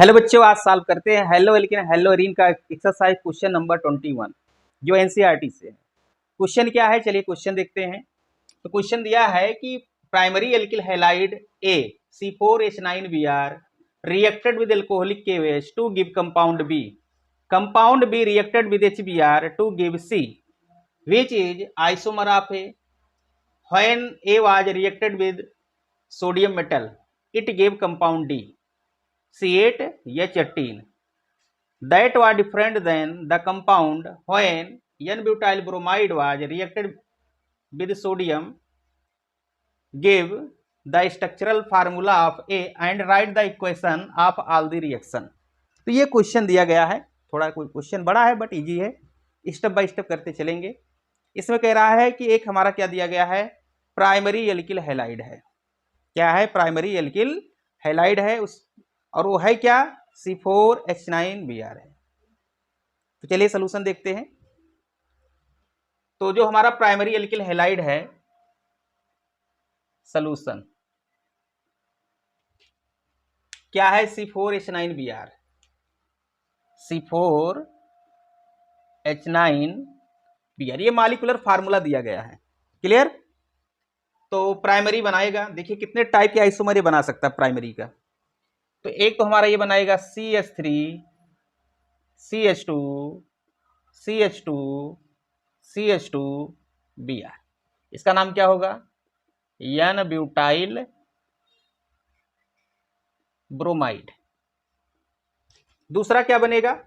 Hello बच्चों, आज solve करते हैं हेलो एरीन का एक्सरसाइज क्वेश्चन नंबर 21 जो एनसीईआरटी से है। क्वेश्चन क्या है, चलिए क्वेश्चन देखते हैं। तो क्वेश्चन दिया है कि primary alkyl halide A C4H9Br reacted with alcoholic KOH to give compound B reacted with HBr to give C which is isomer of A. When A was reacted with sodium metal it gave compound D C8H18 that was different than the compound when N-butyl bromide was reacted with sodium. Give the structural formula of A and write the equation of all the reaction. तो ये question दिया गया है, थोड़ा कोई question बड़ा है but easy है, स्टेप बाय स्टेप करते चलेंगे। इसमें कह रहा है कि एक हमारा क्या दिया गया है, प्राइमरी एल्किल हैलाइड है। क्या है? प्राइमरी एल्किल हैलाइड है उस, और वो है क्या? C4H9Br है। तो चलिए सॉल्यूशन देखते हैं। तो जो हमारा प्राइमरी एल्किल हैलाइड है, सॉल्यूशन क्या है? C4H9Br ये मॉलिक्यूलर फार्मूला दिया गया है। क्लियर? तो प्राइमरी बनाएगा, देखिए कितने टाइप के आइसोमर ये बना सकता है प्राइमरी का। तो एक तो हमारा ये बनाएगा CH3 CH2 CH2 CH2Br। इसका नाम क्या होगा? N-ब्यूटाइल ब्रोमाइड। दूसरा क्या बनेगा?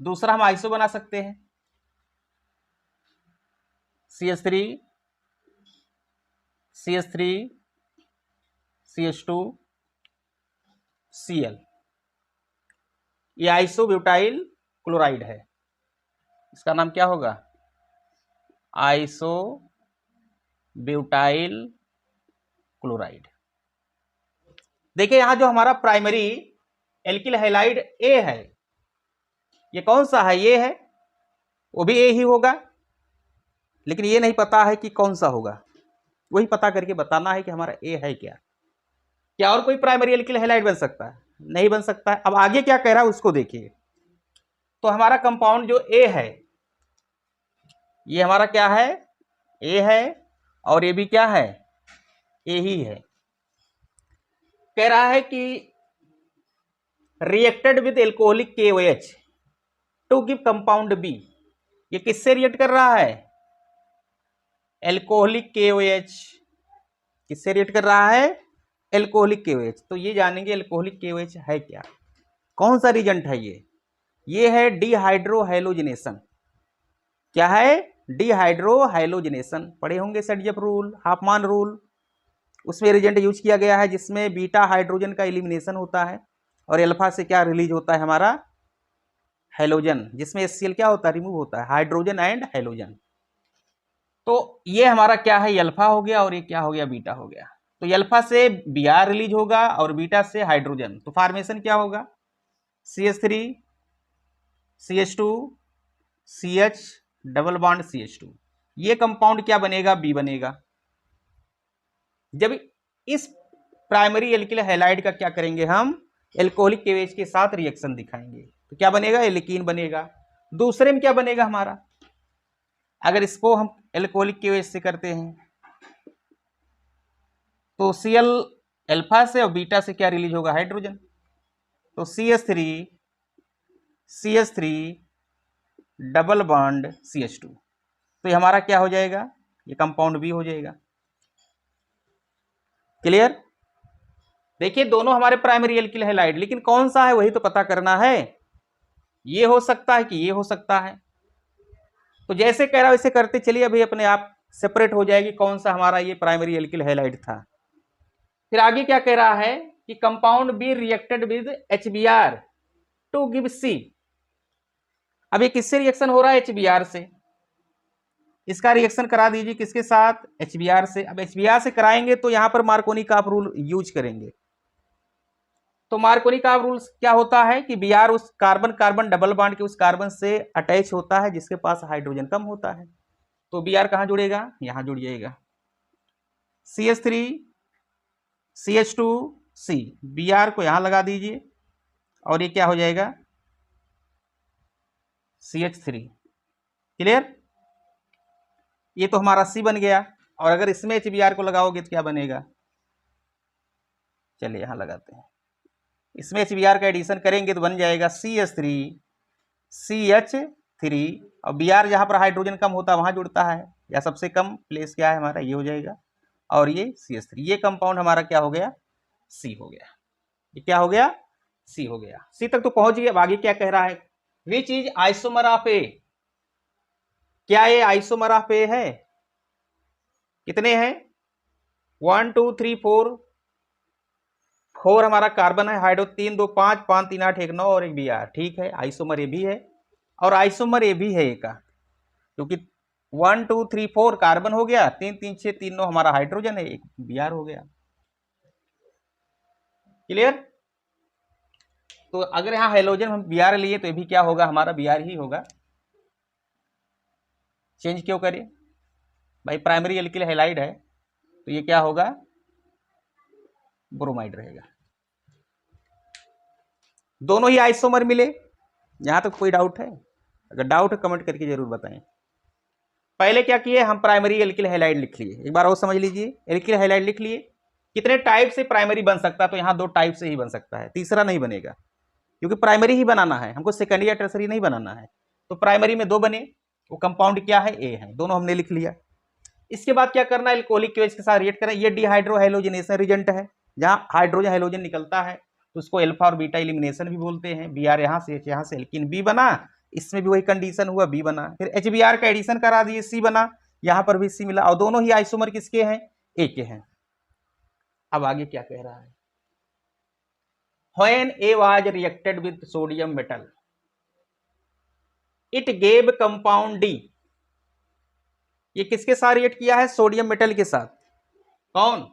दूसरा हम आइसो बना सकते हैं CH3 CH2 Cl। ये आइसो ब्यूटाइल क्लोराइड है। इसका नाम क्या होगा? Iso butyl chloride. देखिए यहां जो हमारा प्राइमरी एल्किल हैलाइड ए है, ये कौन सा है? ये है, वो भी ए ही होगा, लेकिन ये नहीं पता है कि कौन सा होगा। वही पता करके बताना है कि हमारा ए है क्या। क्या और कोई प्राइमरी एल्किल हैलाइड बन सकता है? नहीं बन सकता है। अब आगे क्या कह रहा है उसको देखिए। तो हमारा कंपाउंड जो ए है, ये हमारा क्या है? ए है, और ये भी क्या है? ए ही है। कह रहा है कि reacted with alcoholic KOH to give compound B. ये किससे रिएक्ट कर रहा है? Alcoholic KOH। किससे रिएक्ट कर रहा है? Alcoholic KOH। तो ये जानेंगे एल्कोहलिक KOH है क्या, कौन सा रिएजेंट है ये है डिहाइड्रोहैलोजिनेशन। क्या है? डिहाइड्रोहैलोजिनेशन। पढ़े होंगे सेडजेप रूल, हाफमान रूल, उसमें रिएजेंट यूज किया गया है जिसमें बीटा हाइड्रोजन का एलिमिनेशन होता है और अल्फा से क्या रिलीज होता है? हमारा हैलोजन, जिसमें HCl क्या होता है? रिमूव होता है, हाइड्रोजन एंड हैलोजन। तो ये हमारा क्या है? अल्फा हो गया, और ये क्या हो गया? बीटा हो गया। तो अल्फा से Br रिलीज होगा और बीटा से हाइड्रोजन। तो फॉर्मेशन क्या होगा? CH3 CH2 CH double bond CH2। ये कंपाउंड क्या बनेगा? बी बनेगा। जब इस प्राइमरी एल्किल हैलाइड का क्या करेंगे हम? एल्कोहलिक KOH के साथ रिएक्शन दिखाएंगे तो क्या बनेगा? एल्कीन बनेगा। दूसरे में क्या बनेगा हमारा? अगर इसको हम एल्कोहलिक KOH से करते हैं तो Cl अल्फा से और बीटा से क्या रिलीज होगा? हाइड्रोजन। तो CH3 डबल बॉन्ड CH2। तो ये हमारा क्या हो जाएगा? ये कंपाउंड बी हो जाएगा। क्लियर? देखिए दोनों हमारे प्राइमरी एल्किल हैलाइड, लेकिन कौन सा है वही तो पता करना है। ये हो सकता है कि ये हो सकता है। तो जैसे कह रहा हूं वैसे करते चलिए, अभी अपने आप सेपरेट हो जाएगी कौन सा हमारा ये प्राइमरी एल्किल हैलाइड था। फिर आगे क्या कह रहा है कि compound B reacted with HBr to give C। अब ये किससे रिएक्शन हो रहा है? HBr से। इसका रिएक्शन करा दीजिए किसके साथ? HBr से। अब HBr से कराएंगे तो यहां पर मार्कोनी-काप रूल यूज करेंगे। तो मार्कोनी-काप रूल क्या होता है कि Br उस कार्बन कार्बन डबल बॉन्ड के उस कार्बन से अटैच होता है जिसके पास हाइड्रोजन कम होता है। तो Br कहां जुड़ेगा? यहां जुड़ जाएगा। CH3 CH2 सी, Br को यहां लगा दीजिए और ये क्या हो जाएगा CH3। क्लियर? ये तो हमारा C बन गया। और अगर इसमें HBr को लगाओगे तो क्या बनेगा, चलिए यहां लगाते हैं, इसमें HBr का एडिशन करेंगे तो बन जाएगा CH3 CH3 और Br जहां पर हाइड्रोजन कम होता है वहां जुड़ता है, या सबसे कम प्लेस क्या है हमारा, ये हो जाएगा, और ये CH3। ये कंपाउंड हमारा क्या हो गया, C हो गया। ये क्या हो गया, C हो गया। C तक तो पहुंच गया। अब आगे क्या कह रहा है, विच इज आइसोमर ऑफ ए, क्या ये आइसोमर ऑफ ए है? कितने हैं, 1 2 3 4, 4 हमारा कार्बन है, हाइड्रो 3 2 5 5 3 8 1 9 और एक Br। ठीक है, आइसोमर ए भी है, और आइसोमर ए भी है एक का, क्योंकि 1 2 3 4 कार्बन हो गया, 3 3 6 3 9 हमारा हाइड्रोजन है, एक Br हो गया। क्लियर? तो अगर यहाँ हेलोजन हम Br लिए तो ये भी क्या होगा, हमारा Br ही होगा। चेंज क्यों करें भाई, प्राइमरी एल्किल हैलाइड है तो ये क्या होगा, ब्रोमाइड रहेगा। दोनों ही आइसोमर मिले, यहां तक कोई डाउट है? अगर डाउट है कमेंट करके जरूर बताएं। पहले क्या किए, हम प्राइमरी एल्किल हैलाइड लिख लिए, एक बार और समझ लीजिए, एल्किल हैलाइड लिख लिए। कितने टाइप से प्राइमरी बन सकता है, तो यहाँ 2 टाइप से ही बन सकता है, तीसरा नहीं बनेगा, क्योंकि प्राइमरी ही बनाना है हमको, सेकेंडरी या टर्सरी नहीं बनाना है। तो प्राइमरी में 2 बने, वो कंपाउंड क्या है, ए है, दोनों हमने लिख लिया। इसके बाद क्या करना है, एल्कोहलिक केवेज के साथ रिएक्ट करें। ये डिहाइड्रोहाइलोजिनेशन रिजल्ट है, जहां हाइड्रोजन हाइलोजन निकलता है तो उसको अल्फा और बीटा एलिमिनेशन भी बोलते हैं। Br यहाँ से H यहाँ से, लेकिन B बना, इसमें भी वही कंडीशन हुआ, B बना, फिर HBr का एडिशन करा दिए, C बना, यहां पर भी C मिला, और दोनों ही आइसोमर किसके हैं, A के हैं। अब आगे क्या कह रहा है, When A was reacted with sodium metal, it gave compound D। ये किसके साथ रिएक्ट किया है, सोडियम मेटल के साथ। कौन,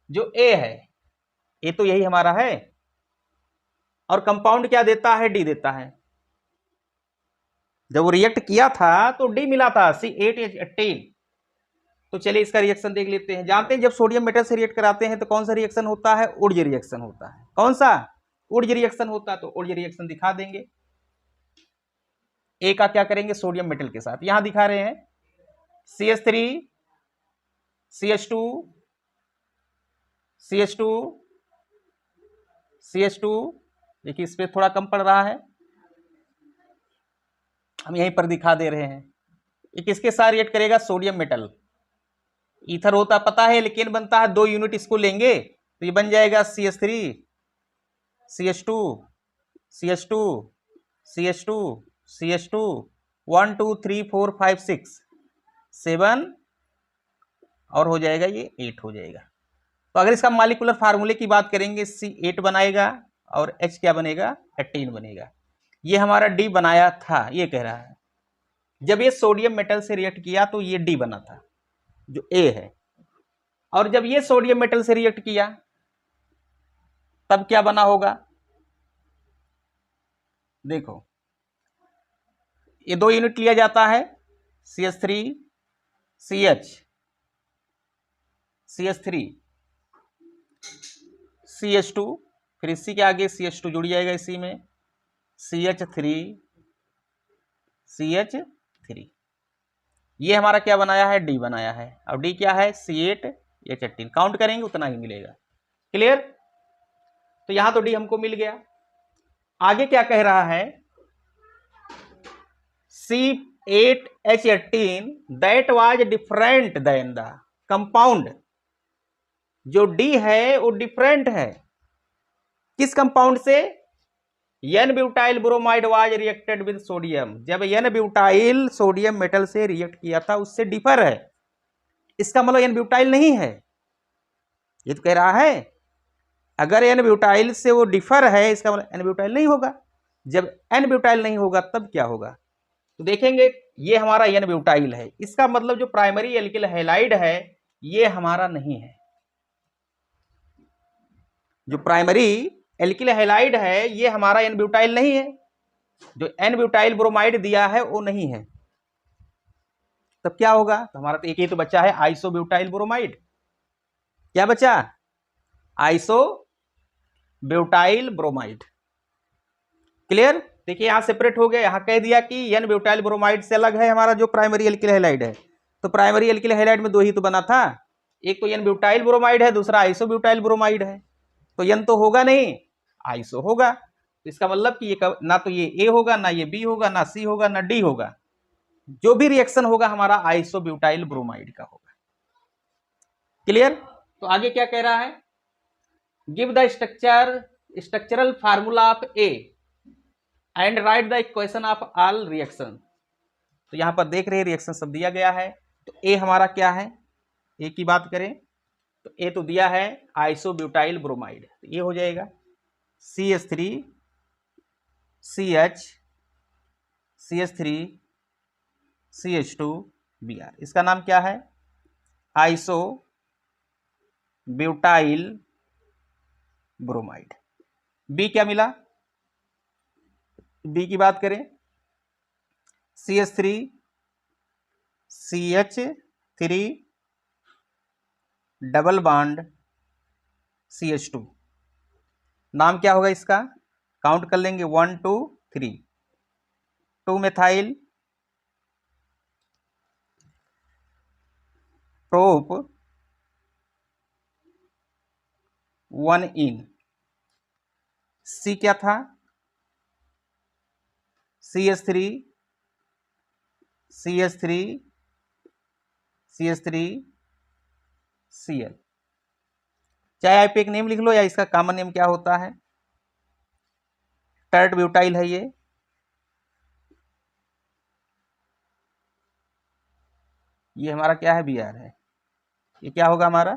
जो A है, A तो यही हमारा है, और कंपाउंड क्या देता है, D देता है। जब वो रिएक्ट किया था तो D मिला था, C8H18। तो चलिए इसका रिएक्शन देख लेते हैं। जानते हैं जब सोडियम मेटल से रिएक्ट कराते हैं तो कौन सा रिएक्शन होता है, ऊर्ज रिएक्शन होता है। कौन सा, ऊर्ज रिएक्शन होता है। तो ऊर्ज रिएक्शन दिखा देंगे। ए का क्या करेंगे, सोडियम मेटल के साथ, यहां दिखा रहे हैं CH3 CH2 CH2 CH2। देखिए इस पे थोड़ा कम पड़ रहा है, हम यहीं पर दिखा दे रहे हैं। ये किसके साथ रिएक्ट करेगा, सोडियम मेटल। ईथर होता पता है, लेकिन बनता है 2 यूनिट, इसको लेंगे तो ये बन जाएगा CH3 CH2 CH2 CH2 CH2 1 2 3 4 5 6 7 और हो जाएगा ये 8 हो जाएगा। तो अगर इसका मॉलिक्यूलर फार्मूले की बात करेंगे, C8 बनाएगा और H क्या बनेगा, 18 बनेगा। ये हमारा D बनाया था, ये कह रहा है जब ये सोडियम मेटल से रिएक्ट किया तो ये D बना था जो A है, और जब ये सोडियम मेटल से रिएक्ट किया तब क्या बना होगा, देखो ये 2 यूनिट लिया जाता है, CH3 CH CH3 CH2, फिर इसी के आगे CH2 जुड़ जाएगा इसी में, CH3 CH3। ये हमारा क्या बनाया है, D बनाया है। अब D क्या है, C8H18, काउंट करेंगे उतना ही मिलेगा। क्लियर? तो यहां तो D हमको मिल गया। आगे क्या कह रहा है, C8H18 that was different than the compound। जो D है वो डिफरेंट है, किस कंपाउंड से, n butyl bromide was reacted with sodium. जब N-ब्यूटाइल सोडियम मेटल से रिएक्ट किया था उससे डिफर है, इसका मतलब N-ब्यूटाइल नहीं है। ये तो कह रहा है अगर N-ब्यूटाइल से वो डिफर है, इसका मतलब N-ब्यूटाइल नहीं होगा। जब N-ब्यूटाइल नहीं होगा तब क्या होगा, तो देखेंगे ये हमारा N-ब्यूटाइल है, इसका मतलब जो प्राइमरी एल्किल हैलाइड है ये हमारा नहीं है। जो प्राइमरी एल्किल हैलाइड है ये हमारा N-ब्यूटाइल नहीं है, जो N-ब्यूटाइल ब्रोमाइड दिया है वो नहीं है। तब क्या होगा, तो हमारा तो एक ही तो बच्चा है, आइसोब्यूटाइल ब्रोमाइड। क्या बचा, आइसो ब्यूटाइल ब्रोमाइड। क्लियर। देखिए यहां सेपरेट हो गया, यहां कह दिया कि एन ब्यूटाइल ब्रोमाइड से अलग है हमारा जो प्राइमरी एल्किल हैलाइड है। तो प्राइमरी एल्किल हैलाइड में दो ही तो बना था, एक तो एन ब्यूटाइल ब्रोमाइड है, दूसरा आइसो ब्यूटाइल ब्रोमाइड है। तो एन तो होगा नहीं, आइसो होगा। तो इसका मतलब कि ये ना तो ये ए होगा, ना ये बी होगा, ना सी होगा, ना डी होगा। जो भी रिएक्शन होगा हमारा आइसो ब्यूटाइल ब्रोमाइड का होगा। क्लियर। तो आगे क्या कह रहा है, give the structural formula of A and right the equation of all reaction. तो यहां पर देख रहे हैं रिएक्शन सब दिया गया है। तो ए हमारा क्या है, ए की बात करें तो ए तो दिया है आइसोब्यूटाइल ब्रोमाइड, तो ये हो जाएगा CH3 CH CH3 CH2 Br। इसका नाम क्या है, आइसोब्यूटाइल ब्रोमाइड। बी क्या मिला, बी की बात करें CH3 CH3 double bond CH2। नाम क्या होगा इसका, काउंट कर लेंगे 1 2 3, 2 मेथाइल प्रोप 1 इन। सी क्या था, CH3 CH3 CH3 Cl। चाहे आप एक नेम लिख लो या इसका कॉमन नेम क्या होता है, टर्ट ब्यूटाइल है ये हमारा क्या है, Br है। ये क्या होगा हमारा,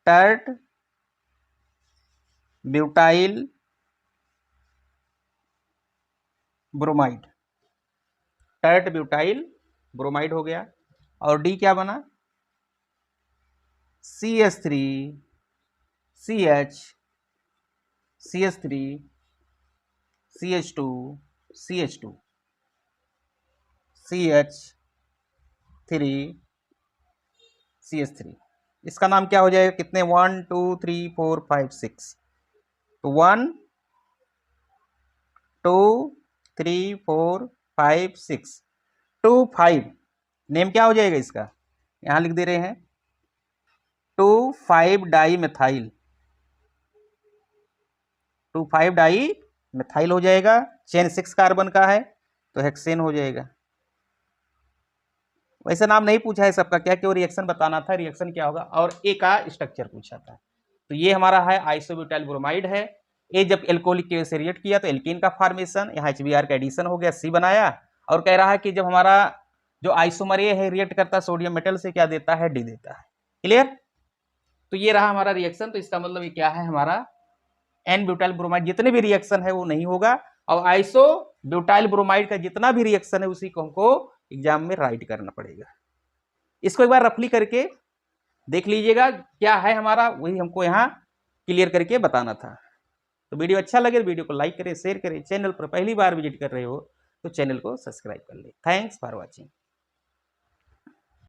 tert butyl bromide, tert butyl bromide हो गया। और डी क्या बना, CH3 CH CH3 CH2 CH2 CH3 CH3। इसका नाम क्या हो जाएगा, कितने 1 2 3 4 5 6। तो 1 2 3 4 5 6 2 5 नेम क्या हो जाएगा इसका, यहां लिख दे रहे हैं 2 5 डाई मेथाइल, 2 5 डाई मेथाइल हो जाएगा। चेन 6 कार्बन का है तो हेक्सेन हो जाएगा। वैसे नाम नहीं पूछा है सबका, क्या केवल रिएक्शन बताना था, रिएक्शन क्या होगा और ए का स्ट्रक्चर पूछा था। तो ये हमारा है आइसोब्यूटाइल ब्रोमाइड है। ए जब एल्कोहलिक के से रिएक्ट किया तो एल्कीन का फॉर्मेशन, यहाँ HBr का एडिशन हो गया, सी बनाया। और कह रहा है कि जब हमारा जो आइसोमर ए है रिएक्ट करता है सोडियम मेटल से, क्या देता है, डी देता है। क्लियर। तो ये रहा हमारा रिएक्शन। तो इसका मतलब ये क्या है, हमारा एन ब्यूटाइल ब्रोमाइड जितने भी रिएक्शन है वो नहीं होगा, और आइसो ब्यूटाइल ब्रोमाइड का जितना भी रिएक्शन है उसी को हमको एग्जाम में राइट करना पड़ेगा। इसको एक बार रफली करके देख लीजिएगा क्या है हमारा, वही हमको यहाँ क्लियर करके बताना था। तो वीडियो अच्छा लगे तो वीडियो को लाइक करें, शेयर करें। चैनल पर पहली बार विजिट कर रहे हो तो चैनल को सब्सक्राइब कर ले। Thanks for watching.